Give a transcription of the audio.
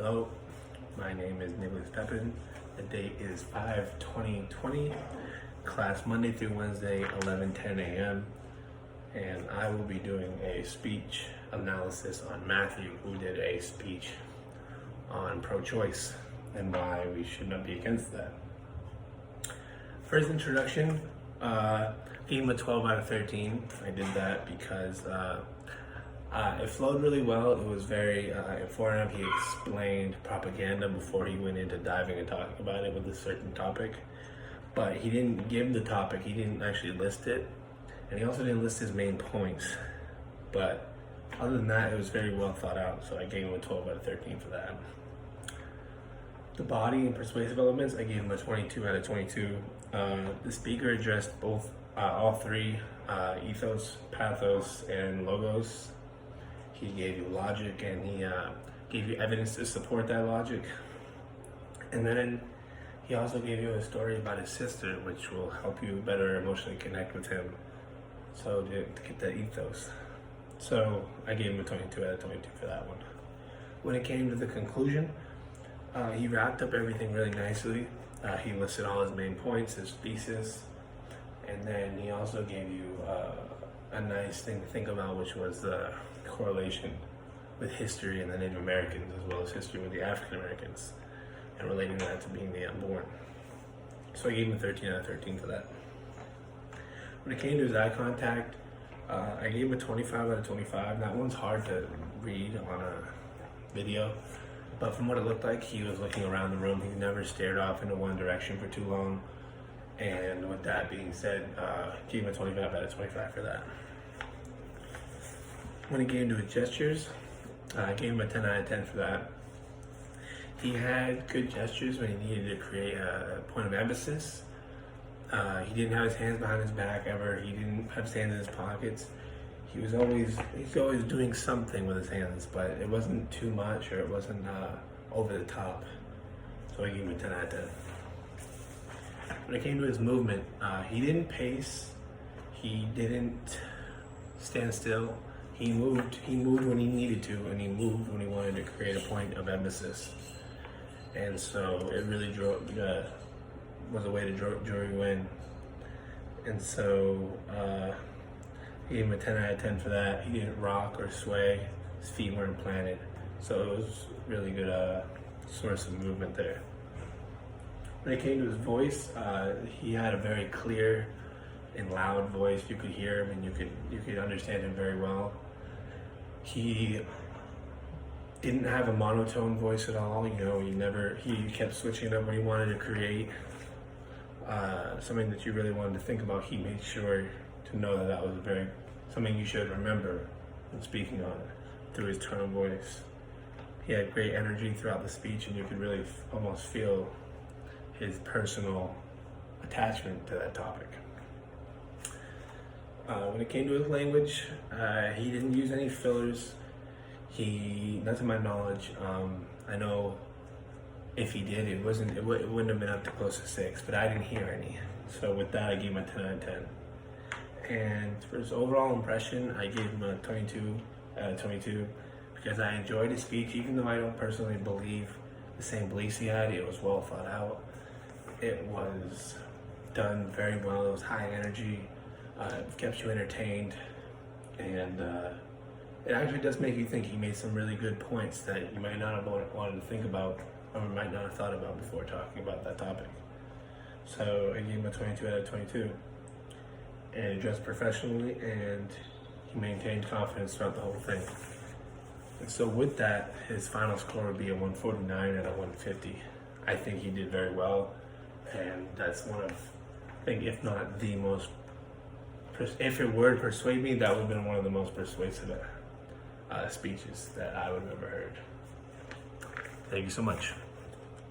Hello, my name is Nicholas Pepin. The date is 5/20/20, class Monday through Wednesday, 11:10 a.m. And I will be doing a speech analysis on Matthew, who did a speech on pro-choice and why we should not be against that. First introduction, gave him a 12 out of 13. I did that because it flowed really well. It was very informative. He explained propaganda before he went into diving and talking about it with a certain topic. But he didn't give the topic, he didn't actually list it. And he also didn't list his main points. But other than that, it was very well thought out. So I gave him a 12 out of 13 for that. The body and persuasive elements, I gave him a 22 out of 22. The speaker addressed all three, ethos, pathos, and logos. He gave you logic and he gave you evidence to support that logic. And then he also gave you a story about his sister, which will help you better emotionally connect with him. So to get that ethos. So I gave him a 22 out of 22 for that one. When it came to the conclusion, he wrapped up everything really nicely. He listed all his main points, his thesis, and then he also gave you a nice thing to think about, which was the correlation with history and the Native Americans, as well as history with the African Americans, and relating that to being the unborn. So I gave him a 13 out of 13 for that. When it came to his eye contact, I gave him a 25 out of 25. That one's hard to read on a video, but from what it looked like, he was looking around the room. He never stared off into one direction for too long. And with that being said, gave him a 25 out of 25 for that. When it came to his gestures, I gave him a 10 out of 10 for that. He had good gestures when he needed to create a point of emphasis. He didn't have his hands behind his back ever. He didn't have his hands in his pockets. He's always doing something with his hands, but it wasn't too much or it wasn't over the top. So I gave him a 10 out of 10. When it came to his movement, he didn't pace. He didn't stand still. He moved when he needed to, and he moved when he wanted to create a point of emphasis. And so it really was a way to draw you in. And so he gave him a 10 out of 10 for that. He didn't rock or sway. His feet weren't planted. So it was really good source of movement there. When it came to his voice, he had a very clear and loud voice. You could hear him and you could understand him very well. He didn't have a monotone voice at all. He kept switching up when he wanted to create something that you really wanted to think about. He made sure to know that was something you should remember when speaking on it through his tone of voice. He had great energy throughout the speech, and you could really almost feel his personal attachment to that topic. When it came to his language, he didn't use any fillers. Not to my knowledge, I know if he did, it wouldn't have been up to close to 6, but I didn't hear any. So with that, I gave him a 10 out of 10. And for his overall impression, I gave him a 22 out of 22 because I enjoyed his speech, even though I don't personally believe the same beliefs he had. It was well thought out. It was done very well. It was high energy. It kept you entertained, and it actually does make you think. He made some really good points that you might not have wanted to think about or might not have thought about before talking about that topic. So I gave him a 22 out of 22. And he dressed professionally, and he maintained confidence throughout the whole thing. And so with that, his final score would be a 149 out of 150. I think he did very well, and that's one of, I think if not the most, if it were to persuade me, that would have been one of the most persuasive speeches that I would have ever heard. Thank you so much.